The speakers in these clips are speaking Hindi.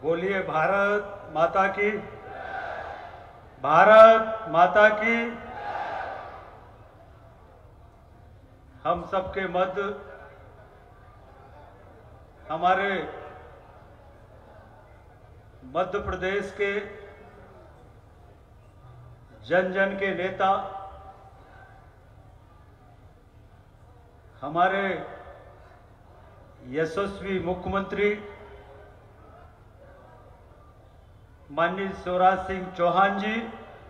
बोलिए भारत माता की। भारत माता की। हम सबके मध्य हमारे मध्य प्रदेश के जन जन के नेता, हमारे यशस्वी मुख्यमंत्री माननीय शिवराज सिंह चौहान जी,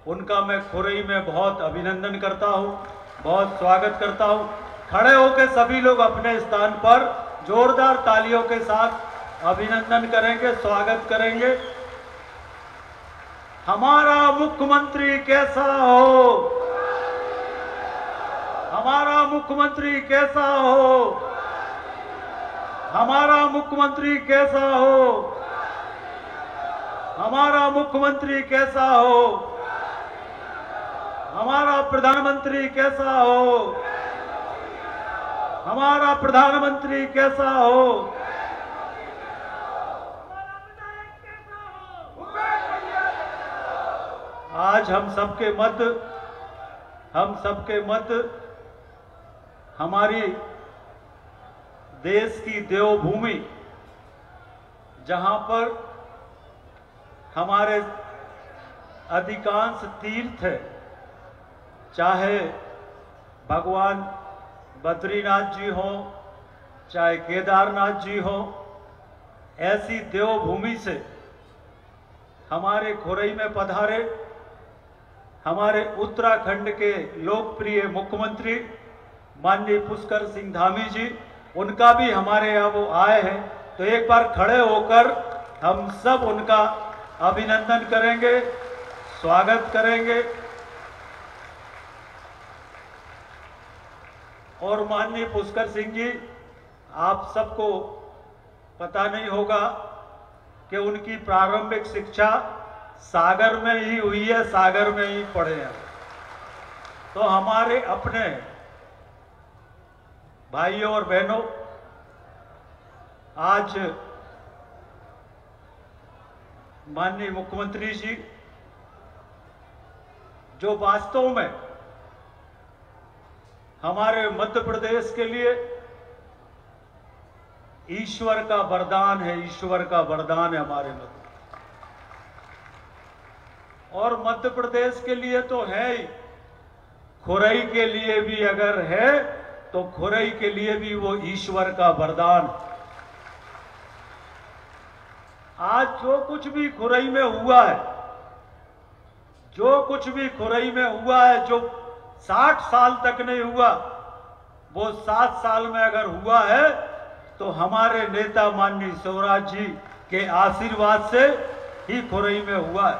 उनका मैं खुरई में बहुत अभिनंदन करता हूं, बहुत स्वागत करता हूं। खड़े होकर सभी लोग अपने स्थान पर जोरदार तालियों के साथ अभिनंदन करेंगे, स्वागत करेंगे। हमारा मुख्यमंत्री कैसा हो, हमारा मुख्यमंत्री कैसा हो, हमारा मुख्यमंत्री कैसा हो, हमारा मुख्यमंत्री कैसा हो, हमारा प्रधानमंत्री कैसा हो, हमारा प्रधानमंत्री कैसा हो, आज हम सबके मध्य हमारी देश की देवभूमि, जहां पर हमारे अधिकांश तीर्थ है, चाहे भगवान बद्रीनाथ जी हो, चाहे केदारनाथ जी हो, ऐसी देवभूमि से हमारे खुरई में पधारे हमारे उत्तराखंड के लोकप्रिय मुख्यमंत्री माननीय पुष्कर सिंह धामी जी, उनका भी हमारे यहाँ वो आए हैं, तो एक बार खड़े होकर हम सब उनका अभिनंदन करेंगे, स्वागत करेंगे। और माननीय पुष्कर सिंह जी, आप सबको पता नहीं होगा कि उनकी प्रारंभिक शिक्षा सागर में ही हुई है, सागर में ही पढ़े हैं। तो हमारे अपने भाइयों और बहनों, आज माननीय मुख्यमंत्री जी, जो वास्तव में हमारे मध्य प्रदेश के लिए ईश्वर का वरदान है, ईश्वर का वरदान है हमारे मध्य, और मध्य प्रदेश के लिए तो है ही, खुरई के लिए भी अगर है तो खुरई के लिए भी वो ईश्वर का वरदान। आज जो कुछ भी खुरई में हुआ है, जो कुछ भी खुरई में हुआ है, जो 60 साल तक नहीं हुआ, वो 7 साल में अगर हुआ है तो हमारे नेता माननीय शिवराज जी के आशीर्वाद से ही खुरई में हुआ है।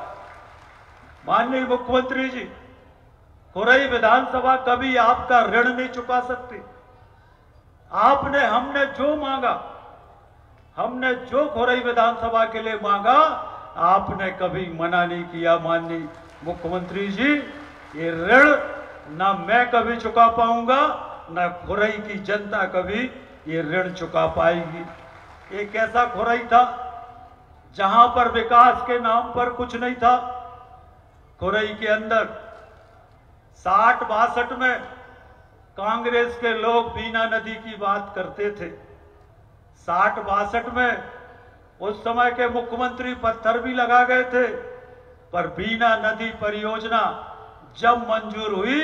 माननीय मुख्यमंत्री जी, खुरई विधानसभा कभी आपका ऋण नहीं चुका सकती। हमने जो मांगा, हमने जो खुरई विधानसभा के लिए मांगा, आपने कभी मना नहीं किया। माननीय मुख्यमंत्री जी, ये ऋण ना मैं कभी चुका पाऊंगा, ना खुरई की जनता कभी ये ऋण चुका पाएगी। एक ऐसा खुरई था जहां पर विकास के नाम पर कुछ नहीं था। खुरई के अंदर 60-62 में कांग्रेस के लोग बीना नदी की बात करते थे। 60-62 में उस समय के मुख्यमंत्री पत्थर भी लगा गए थे, पर बीना नदी परियोजना जब मंजूर हुई,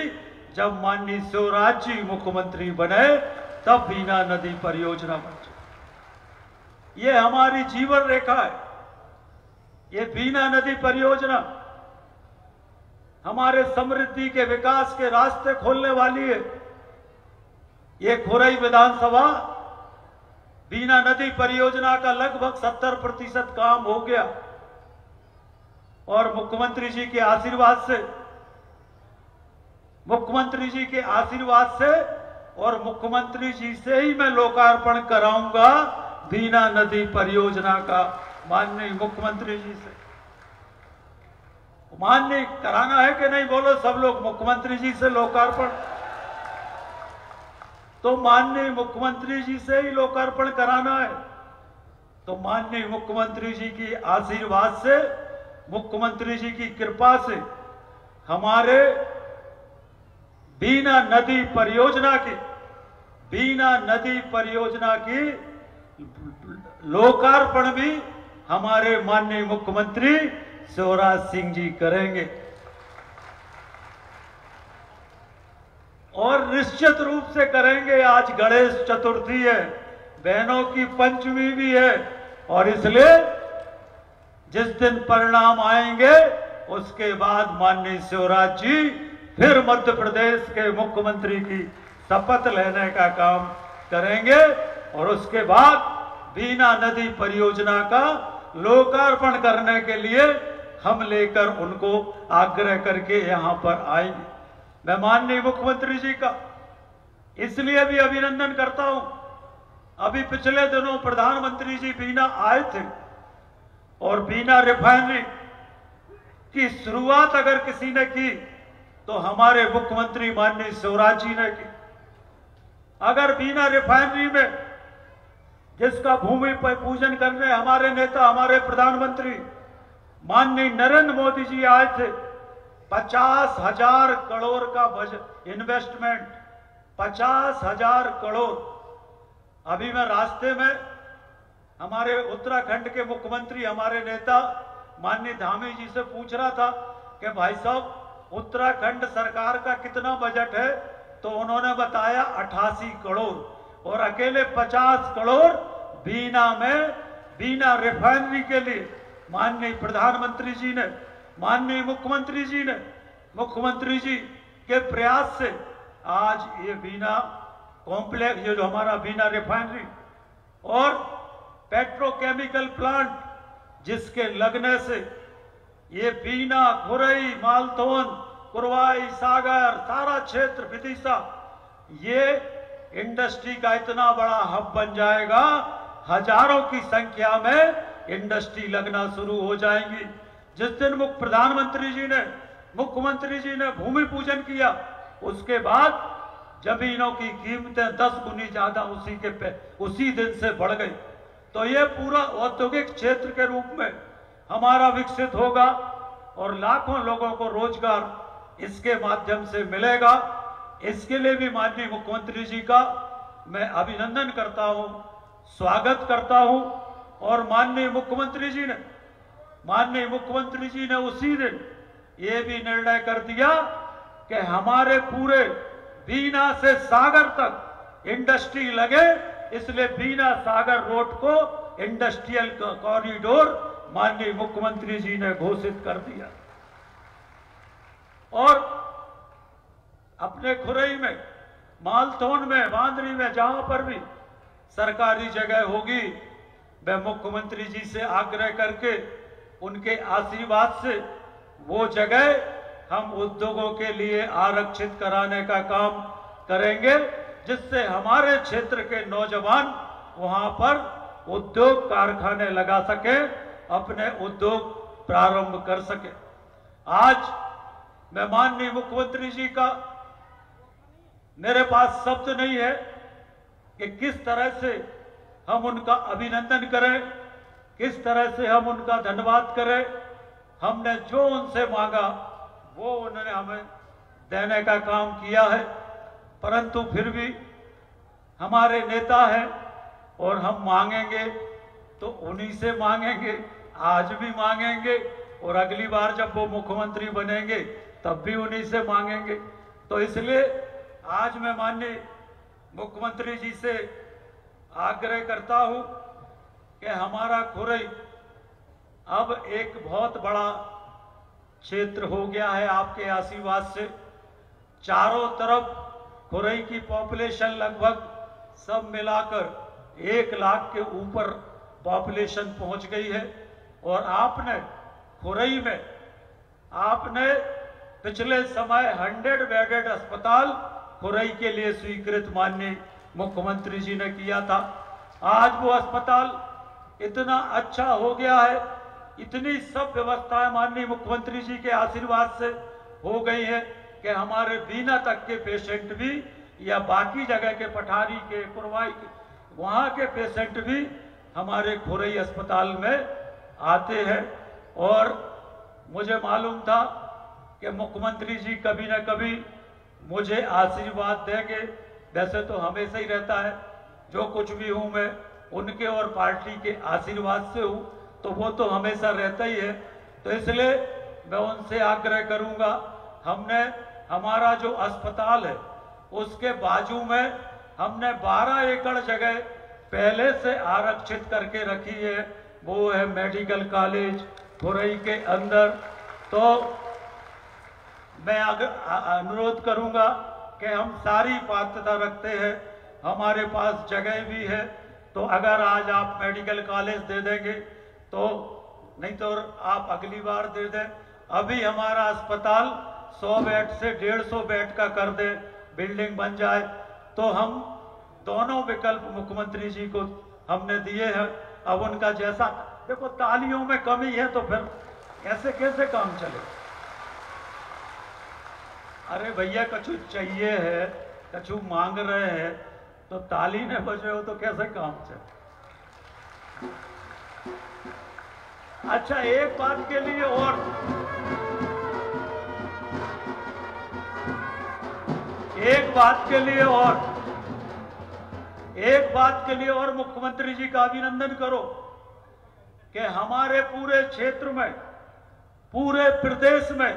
जब माननीय शिवराज जी मुख्यमंत्री बने, तब बीना नदी परियोजना मंजूर। ये हमारी जीवन रेखा है। ये बीना नदी परियोजना हमारे समृद्धि के विकास के रास्ते खोलने वाली है। ये खुरई विधानसभा बीना नदी परियोजना का लगभग 70% काम हो गया, और मुख्यमंत्री जी के आशीर्वाद से, मुख्यमंत्री जी के आशीर्वाद से और मुख्यमंत्री जी से ही मैं लोकार्पण कराऊंगा बीना नदी परियोजना का, माननीय मुख्यमंत्री जी से। माननीय कराना है कि नहीं, बोलो सब लोग। मुख्यमंत्री जी से लोकार्पण, तो माननीय मुख्यमंत्री जी से ही लोकार्पण कराना है। तो माननीय मुख्यमंत्री जी की आशीर्वाद से, मुख्यमंत्री जी की कृपा से हमारे बीना नदी परियोजना की लोकार्पण भी हमारे माननीय मुख्यमंत्री शिवराज सिंह जी करेंगे। और निश्चित रूप से करेंगे। आज गणेश चतुर्थी है, बहनों की पंचमी भी है, और इसलिए जिस दिन परिणाम आएंगे उसके बाद माननीय शिवराज जी फिर मध्य प्रदेश के मुख्यमंत्री की शपथ लेने का काम करेंगे, और उसके बाद बीना नदी परियोजना का लोकार्पण करने के लिए हम लेकर उनको आग्रह करके यहां पर आएंगे। मैं माननीय मुख्यमंत्री जी का इसलिए भी अभिनंदन करता हूं। अभी पिछले दिनों प्रधानमंत्री जी बीना आए थे, और बीना रिफाइनरी की शुरुआत अगर किसी ने की तो हमारे मुख्यमंत्री माननीय शिवराज जी ने की। अगर बीना रिफाइनरी में जिसका भूमि पर पूजन करने हमारे नेता, हमारे प्रधानमंत्री माननीय नरेंद्र मोदी जी आए थे, 50,000 करोड़ का बजट इन्वेस्टमेंट, 50,000 करोड़। अभी मैं रास्ते में हमारे उत्तराखंड के मुख्यमंत्री, हमारे नेता माननीय धामी जी से पूछ रहा था कि भाई साहब उत्तराखंड सरकार का कितना बजट है, तो उन्होंने बताया 88 करोड़, और अकेले 50 करोड़ बीना में, बीना रिफाइनरी के लिए माननीय प्रधानमंत्री जी ने, माननीय मुख्यमंत्री जी ने, मुख्यमंत्री जी के प्रयास से आज ये बीना कॉम्प्लेक्स, ये जो हमारा बीना रिफाइनरी और पेट्रोकेमिकल प्लांट जिसके लगने से ये बीना, खुरई, मालथोन, कुरवाई, सागर, सारा क्षेत्र, विदिशा, ये इंडस्ट्री का इतना बड़ा हब बन जाएगा। हजारों की संख्या में इंडस्ट्री लगना शुरू हो जाएंगी। जिस दिन मुख्यमंत्री जी ने भूमि पूजन किया, उसके बाद जमीनों की कीमतें 10 गुनी ज्यादा उसी दिन से बढ़ गई। तो ये पूरा औद्योगिक क्षेत्र के रूप में हमारा विकसित होगा, और लाखों लोगों को रोजगार इसके माध्यम से मिलेगा। इसके लिए भी माननीय मुख्यमंत्री जी का मैं अभिनंदन करता हूं, स्वागत करता हूं। और माननीय मुख्यमंत्री जी ने उसी दिन ये भी निर्णय कर दिया कि हमारे पूरे बीना से सागर तक इंडस्ट्री लगे, इसलिए बीना सागर रोड को इंडस्ट्रियल कॉरिडोर माननीय मुख्यमंत्री जी ने घोषित कर दिया। और अपने खुरई में, मालथोन में, बांदरी में, जहां पर भी सरकारी जगह होगी, मैं मुख्यमंत्री जी से आग्रह करके उनके आशीर्वाद से वो जगह हम उद्योगों के लिए आरक्षित कराने का काम करेंगे, जिससे हमारे क्षेत्र के नौजवान वहां पर उद्योग कारखाने लगा सके, अपने उद्योग प्रारंभ कर सके। आज मैं माननीय मुख्यमंत्री जी का, मेरे पास शब्द नहीं है कि किस तरह से हम उनका अभिनंदन करें, किस तरह से हम उनका धन्यवाद करें। हमने जो उनसे मांगा वो उन्होंने हमें देने का काम किया है, परंतु फिर भी हमारे नेता हैं और हम मांगेंगे तो उन्हीं से मांगेंगे, आज भी मांगेंगे, और अगली बार जब वो मुख्यमंत्री बनेंगे तब भी उन्हीं से मांगेंगे। तो इसलिए आज मैं माननीय मुख्यमंत्री जी से आग्रह करता हूं कि हमारा खुरई अब एक बहुत बड़ा क्षेत्र हो गया है आपके आशीर्वाद से। चारों तरफ खुरई की पॉपुलेशन लगभग सब मिलाकर 1 लाख के ऊपर पॉपुलेशन पहुंच गई है। और आपने खुरई में पिछले समय 100 बेडेड अस्पताल खुरई के लिए स्वीकृत माननीय मुख्यमंत्री जी ने किया था। आज वो अस्पताल इतना अच्छा हो गया है, इतनी सब व्यवस्थाएं माननीय मुख्यमंत्री जी के आशीर्वाद से हो गई है कि हमारे बीना तक के पेशेंट भी, या बाकी जगह के, पठारी के, कुरवाई के, वहां के पेशेंट भी हमारे खुरई अस्पताल में आते हैं। और मुझे मालूम था कि मुख्यमंत्री जी कभी ना कभी मुझे आशीर्वाद देंगे। वैसे तो हमेशा ही रहता है, जो कुछ भी हूं मैं उनके और पार्टी के आशीर्वाद से हूं, तो वो तो हमेशा रहता ही है। तो इसलिए मैं उनसे आग्रह करूंगा, हमारा जो अस्पताल है उसके बाजू में हमने 12 एकड़ जगह पहले से आरक्षित करके रखी है, वो है मेडिकल कॉलेज खुरई के अंदर। तो मैं अनुरोध करूंगा कि हम सारी पात्रता रखते हैं, हमारे पास जगह भी है, तो अगर आज आप मेडिकल कॉलेज दे देंगे तो, नहीं तो आप अगली बार दे दें। अभी हमारा अस्पताल 100 बेड से 150 बेड का कर दे, बिल्डिंग बन जाए, तो हम दोनों विकल्प मुख्यमंत्री जी को हमने दिए हैं। अब उनका जैसा, देखो तालियों में कमी है तो फिर ऐसे कैसे काम चले। अरे भैया कछु चाहिए है, कछु मांग रहे हैं, तो ताली ने बजे हो तो कैसे काम चले। अच्छा, एक बात के लिए और, एक बात के लिए और मुख्यमंत्री जी का अभिनंदन करो कि हमारे पूरे क्षेत्र में, पूरे प्रदेश में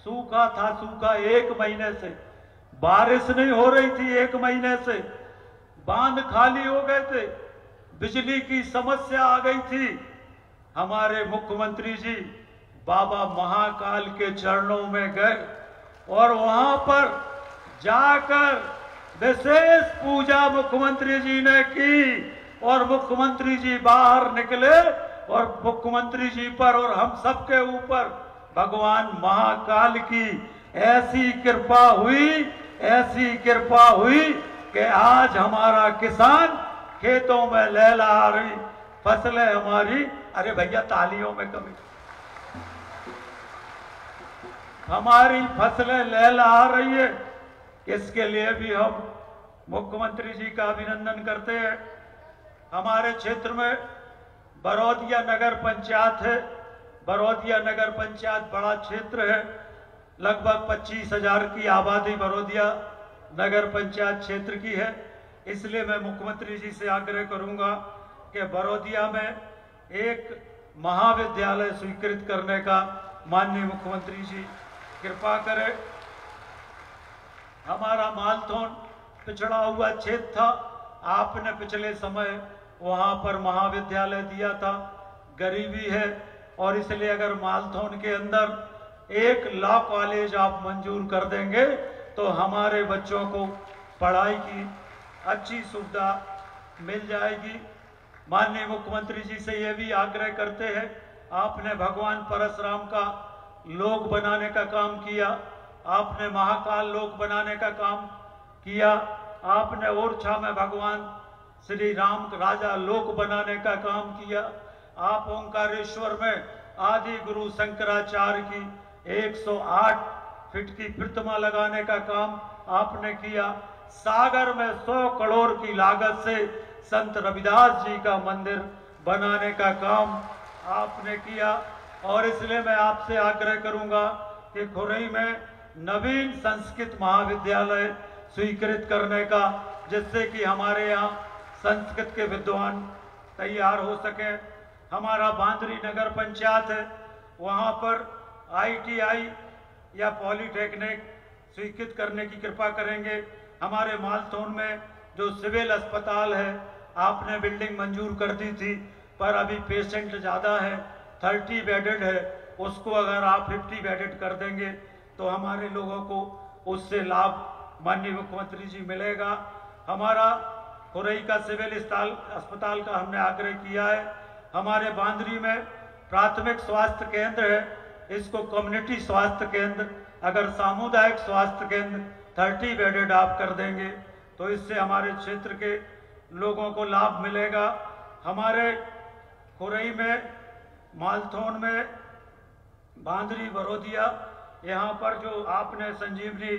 सूखा था, सूखा 1 महीने से, बारिश नहीं हो रही थी 1 महीने से, बांध खाली हो गए थे, बिजली की समस्या आ गई थी। हमारे मुख्यमंत्री जी बाबा महाकाल के चरणों में गए और वहां पर जाकर विशेष पूजा मुख्यमंत्री जी ने की, और मुख्यमंत्री जी बाहर निकले और मुख्यमंत्री जी पर और हम सबके ऊपर भगवान महाकाल की ऐसी कृपा हुई कि आज हमारा किसान खेतों में लहलहा रही फसलें हमारी। अरे भैया तालियों में कमी, हमारी फसलें लहलहा रही है। इसके लिए भी हम मुख्यमंत्री जी का अभिनंदन करते हैं। हमारे क्षेत्र में बरौदिया नगर पंचायत है। बरौदिया नगर पंचायत बड़ा क्षेत्र है, लगभग 25,000 की आबादी बरौदिया नगर पंचायत क्षेत्र की है। इसलिए मैं मुख्यमंत्री जी से आग्रह करूंगा कि बरौदिया में एक महाविद्यालय स्वीकृत करने का माननीय मुख्यमंत्री जी कृपा करें। हमारा मालथौन पिछड़ा हुआ क्षेत्र था, आपने पिछले समय वहां पर महाविद्यालय दिया था, गरीबी है, और इसलिए अगर मालथौन के अंदर एक लॉ कॉलेज आप मंजूर कर देंगे तो हमारे बच्चों को पढ़ाई की अच्छी सुविधा मिल जाएगी। माननीय मुख्यमंत्री जी से यह भी आग्रह करते हैं, आपने भगवान परशुराम का लोक बनाने का काम किया, आपने महाकाल लोक बनाने का काम किया, आपने ओरछा में भगवान श्री राम राजा लोक बनाने का काम किया, आप ओंकारेश्वर में आदि गुरु शंकराचार्य की 108 फीट की प्रतिमा लगाने का काम आपने किया, सागर में 100 करोड़ की लागत से संत रविदास जी का मंदिर बनाने का काम आपने किया। और इसलिए मैं आपसे आग्रह करूंगा कि खुरई में नवीन संस्कृत महाविद्यालय स्वीकृत करने का, जिससे कि हमारे यहाँ संस्कृत के विद्वान तैयार हो सके। हमारा बांदरी नगर पंचायत है, वहाँ पर ITI या पॉलीटेक्निक स्वीकृत करने की कृपा करेंगे। हमारे मालथौन में जो सिविल अस्पताल है, आपने बिल्डिंग मंजूर कर दी थी, पर अभी पेशेंट ज़्यादा है, 30 बेडेड है, उसको अगर आप 50 बेडेड कर देंगे तो हमारे लोगों को उससे लाभ माननीय मुख्यमंत्री जी मिलेगा। हमारा खुरई का सिविल अस्पताल का हमने आग्रह किया है। हमारे बांदरी में प्राथमिक स्वास्थ्य केंद्र है, इसको कम्युनिटी स्वास्थ्य केंद्र, अगर सामुदायिक स्वास्थ्य केंद्र 30 बेडेड आप कर देंगे तो इससे हमारे क्षेत्र के लोगों को लाभ मिलेगा। हमारे खुरई में, मालथौन में, बांदरी, बरौदिया, यहाँ पर जो आपने संजीवनी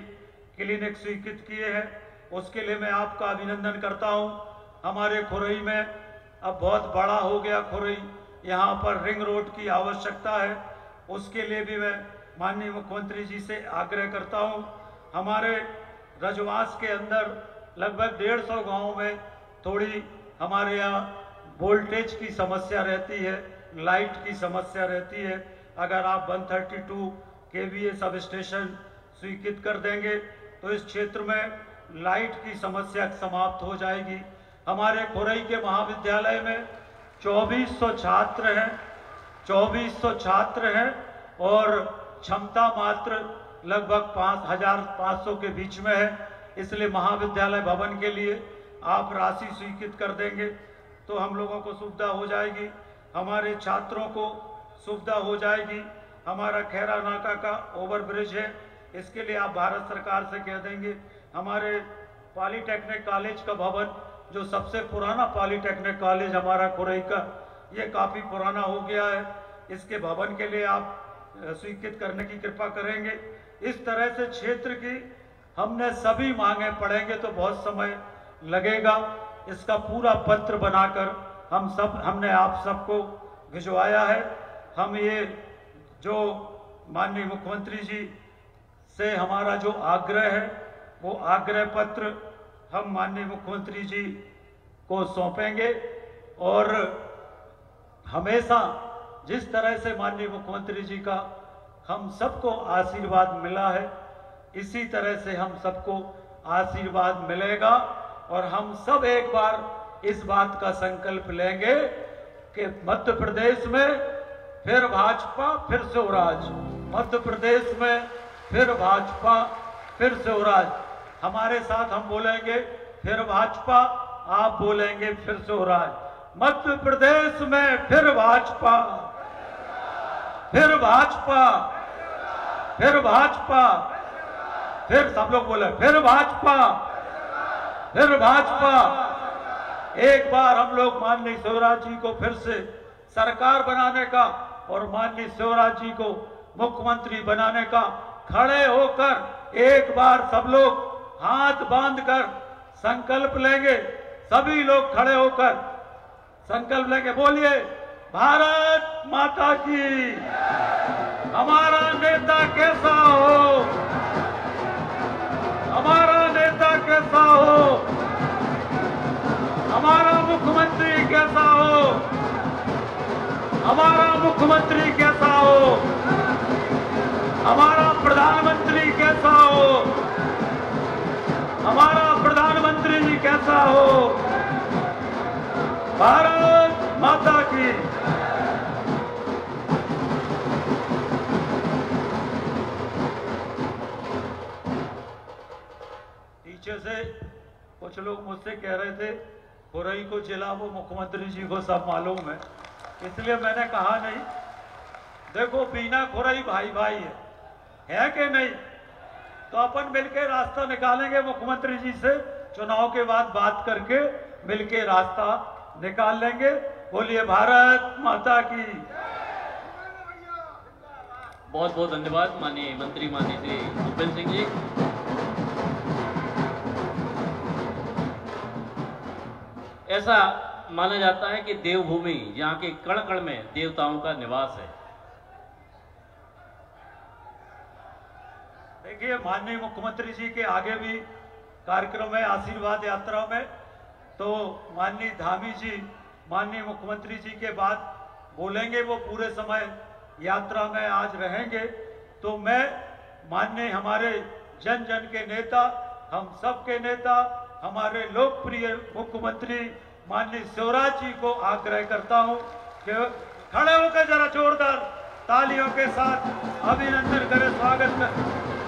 क्लिनिक स्वीकृत किए हैं उसके लिए मैं आपका अभिनंदन करता हूँ। हमारे खुरई में अब बहुत बड़ा हो गया खुरई, यहाँ पर रिंग रोड की आवश्यकता है। उसके लिए भी मैं माननीय मुख्यमंत्री जी से आग्रह करता हूँ। हमारे रजवास के अंदर लगभग 150 गाँव में थोड़ी हमारे यहाँ वोल्टेज की समस्या रहती है, लाइट की समस्या रहती है। अगर आप 132 kVA सब स्टेशन स्वीकृत कर देंगे तो इस क्षेत्र में लाइट की समस्या समाप्त हो जाएगी। हमारे खुरई के महाविद्यालय में 2400 छात्र हैं, 2400 छात्र हैं और क्षमता मात्र लगभग 5500 के बीच में है। इसलिए महाविद्यालय भवन के लिए आप राशि स्वीकृत कर देंगे तो हम लोगों को सुविधा हो जाएगी, हमारे छात्रों को सुविधा हो जाएगी। हमारा खैरा नाका का ओवरब्रिज है, इसके लिए आप भारत सरकार से कह देंगे। हमारे पॉलीटेक्निक कॉलेज का भवन, जो सबसे पुराना पॉलीटेक्निक कॉलेज हमारा खुरई का, ये काफ़ी पुराना हो गया है, इसके भवन के लिए आप स्वीकृत करने की कृपा करेंगे। इस तरह से क्षेत्र की हमने सभी मांगे पड़ेंगे तो बहुत समय लगेगा। इसका पूरा पत्र बनाकर हमने आप सबको भिजवाया है। हम ये जो माननीय मुख्यमंत्री जी से हमारा जो आग्रह है वो आग्रह पत्र हम माननीय मुख्यमंत्री जी को सौंपेंगे और हमेशा जिस तरह से माननीय मुख्यमंत्री जी का हम सबको आशीर्वाद मिला है, इसी तरह से हम सबको आशीर्वाद मिलेगा और हम सब एक बार इस बात का संकल्प लेंगे कि मध्य प्रदेश में फिर भाजपा फिर स्वराज, मध्य प्रदेश में फिर भाजपा फिर स्वराज। हमारे साथ हम बोलेंगे फिर भाजपा, आप बोलेंगे फिर स्वराज। मध्य प्रदेश में फिर भाजपा, फिर भाजपा, फिर भाजपा, फिर सब लोग बोले फिर भाजपा, फिर भाजपा। एक बार हम लोग माननीय शिवराज जी को फिर से सरकार बनाने का और माननीय शिवराज जी को मुख्यमंत्री बनाने का खड़े होकर एक बार सब लोग हाथ बांधकर संकल्प लेंगे। सभी लोग खड़े होकर संकल्प लेंगे, बोलिए भारत माता की। हमारा नेता कैसा हो, हमारा नेता कैसा हो, हमारा मुख्यमंत्री कैसा हो, हमारा मुख्यमंत्री कैसा हो, हमारा प्रधानमंत्री कैसा हो, हमारा प्रधानमंत्री जी कैसा हो। भारत माता की। पीछे से कुछ लोग मुझसे कह रहे थे खुरई को जिला वो मुख्यमंत्री जी को सब मालूम है, इसलिए मैंने कहा नहीं। देखो बीना खुरई भाई भाई है कि नहीं? तो अपन मिलके रास्ता निकालेंगे मुख्यमंत्री जी से, चुनाव के बाद बात करके मिलके रास्ता निकाल लेंगे। बोलिए भारत माता की। बहुत बहुत धन्यवाद माननीय मंत्री माननीय श्री भूपेंद्र सिंह जी। ऐसा माना जाता है कि देवभूमि, यहाँ के कण कण में देवताओं का निवास है। देखिए माननीय मुख्यमंत्री जी के आगे भी कार्यक्रम है आशीर्वाद यात्रा में, तो माननीय धामी जी माननीय मुख्यमंत्री जी के बाद बोलेंगे, वो पूरे समय यात्रा में आज रहेंगे। तो मैं माननीय हमारे जन जन के नेता, हम सब के नेता, हमारे लोकप्रिय मुख्यमंत्री माननीय शिवराज जी को आग्रह करता हूं कि खड़े होकर जरा जोरदार तालियों के साथ अभिनंदन करें, स्वागत करें।